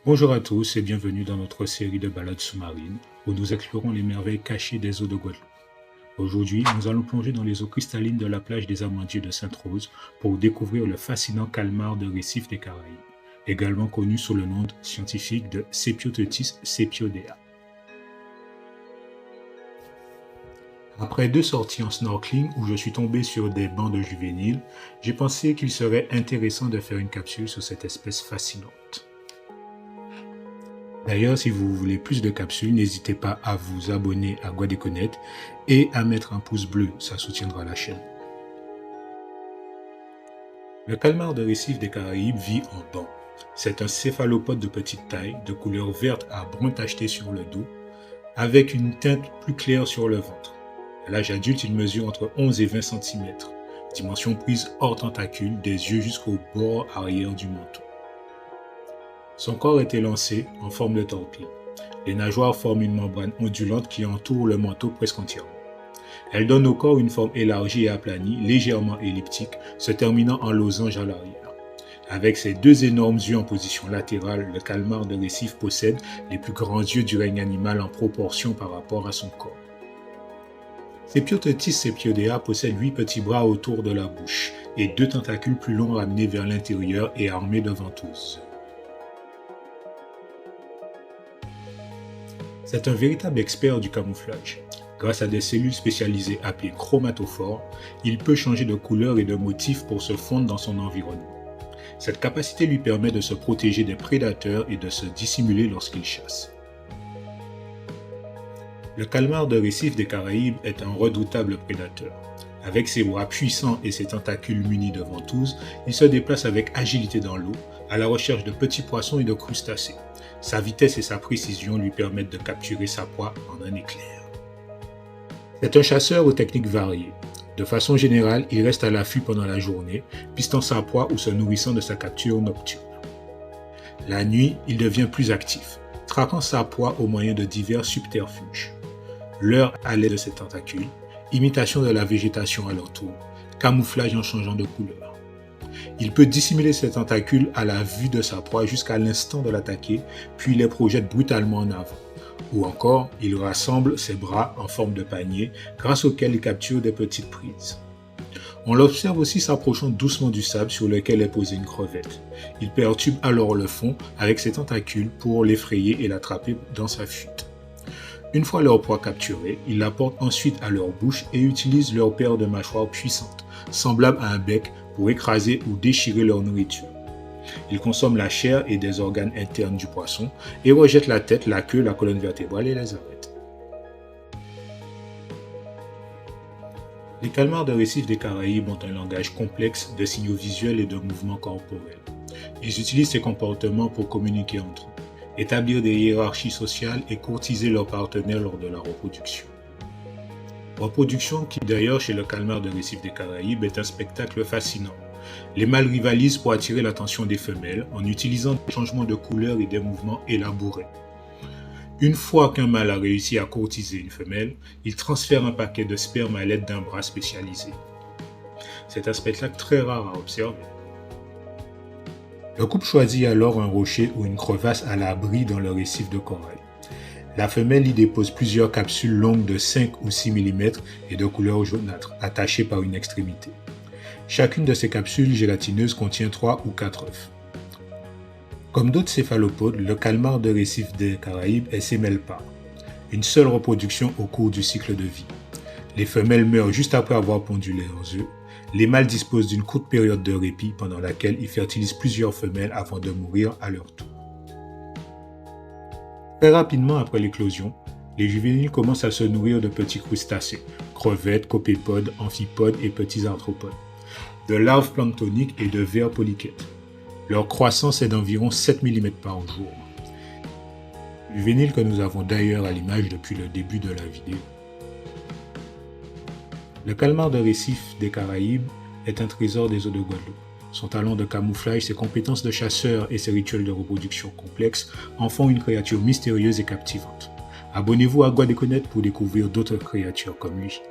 Bonjour à tous et bienvenue dans notre série de balades sous-marines où nous explorons les merveilles cachées des eaux de Guadeloupe. Aujourd'hui, nous allons plonger dans les eaux cristallines de la plage des Amandiers de Sainte-Rose pour découvrir le fascinant calmar de récif des Caraïbes, également connu sous le nom scientifique de Sepioteuthis sepiodea. Après 2 sorties en snorkeling où je suis tombé sur des bancs de juvéniles, j'ai pensé qu'il serait intéressant de faire une capsule sur cette espèce fascinante. D'ailleurs, si vous voulez plus de capsules, n'hésitez pas à vous abonner à Guadeconnet et à mettre un pouce bleu, ça soutiendra la chaîne. Le calmar de récif des Caraïbes vit en banc. C'est un céphalopode de petite taille, de couleur verte à brun tacheté sur le dos, avec une teinte plus claire sur le ventre. À l'âge adulte, il mesure entre 11 et 20 cm, dimension prise hors tentacule, des yeux jusqu'au bord arrière du menton. Son corps est élancé en forme de torpille. Les nageoires forment une membrane ondulante qui entoure le manteau presque entièrement. Elle donne au corps une forme élargie et aplanie, légèrement elliptique, se terminant en losange à l'arrière. Avec ses 2 énormes yeux en position latérale, le calmar de récif possède les plus grands yeux du règne animal en proportion par rapport à son corps. Sepioteuthis sepiodea possède 8 petits bras autour de la bouche et 2 tentacules plus longs ramenés vers l'intérieur et armés de ventouses. C'est un véritable expert du camouflage. Grâce à des cellules spécialisées appelées chromatophores, il peut changer de couleur et de motif pour se fondre dans son environnement. Cette capacité lui permet de se protéger des prédateurs et de se dissimuler lorsqu'il chasse. Le calmar de récif des Caraïbes est un redoutable prédateur. Avec ses bras puissants et ses tentacules munis de ventouses, il se déplace avec agilité dans l'eau, à la recherche de petits poissons et de crustacés. Sa vitesse et sa précision lui permettent de capturer sa proie en un éclair. C'est un chasseur aux techniques variées. De façon générale, il reste à l'affût pendant la journée, pistant sa proie ou se nourrissant de sa capture nocturne. La nuit, il devient plus actif, traquant sa proie au moyen de divers subterfuges. Leurre à l'aide de ses tentacules, imitation de la végétation alentour, camouflage en changeant de couleur. Il peut dissimuler ses tentacules à la vue de sa proie jusqu'à l'instant de l'attaquer, puis les projette brutalement en avant. Ou encore, il rassemble ses bras en forme de panier, grâce auquel il capture des petites prises. On l'observe aussi s'approchant doucement du sable sur lequel est posée une crevette. Il perturbe alors le fond avec ses tentacules pour l'effrayer et l'attraper dans sa fuite. Une fois leur proie capturée, ils la portent ensuite à leur bouche et utilisent leur paire de mâchoires puissantes, semblables à un bec, pour écraser ou déchirer leur nourriture. Ils consomment la chair et des organes internes du poisson et rejettent la tête, la queue, la colonne vertébrale et les arêtes. Les calmars de récif des Caraïbes ont un langage complexe de signaux visuels et de mouvements corporels. Ils utilisent ces comportements pour communiquer entre eux, établir des hiérarchies sociales et courtiser leurs partenaires lors de la reproduction. Reproduction qui d'ailleurs chez le calmar de récif des Caraïbes est un spectacle fascinant. Les mâles rivalisent pour attirer l'attention des femelles en utilisant des changements de couleur et des mouvements élaborés. Une fois qu'un mâle a réussi à courtiser une femelle, il transfère un paquet de sperme à l'aide d'un bras spécialisé. C'est un spectacle très rare à observer. Le couple choisit alors un rocher ou une crevasse à l'abri dans le récif de corail. La femelle y dépose plusieurs capsules longues de 5 ou 6 mm et de couleur jaunâtre, attachées par une extrémité. Chacune de ces capsules gélatineuses contient 3 ou 4 œufs. Comme d'autres céphalopodes, le calmar de récif des Caraïbes est sémelle-part, une seule reproduction au cours du cycle de vie. Les femelles meurent juste après avoir pondu leurs œufs. Les mâles disposent d'une courte période de répit pendant laquelle ils fertilisent plusieurs femelles avant de mourir à leur tour. Très rapidement après l'éclosion, les juvéniles commencent à se nourrir de petits crustacés, crevettes, copépodes, amphipodes et petits arthropodes, de larves planctoniques et de vers polychètes. Leur croissance est d'environ 7 mm par jour. Juvéniles que nous avons d'ailleurs à l'image depuis le début de la vidéo. Le calmar de récif des Caraïbes est un trésor des eaux de Guadeloupe. Son talent de camouflage, ses compétences de chasseur et ses rituels de reproduction complexes en font une créature mystérieuse et captivante. Abonnez-vous à Guadeconnet pour découvrir d'autres créatures comme lui.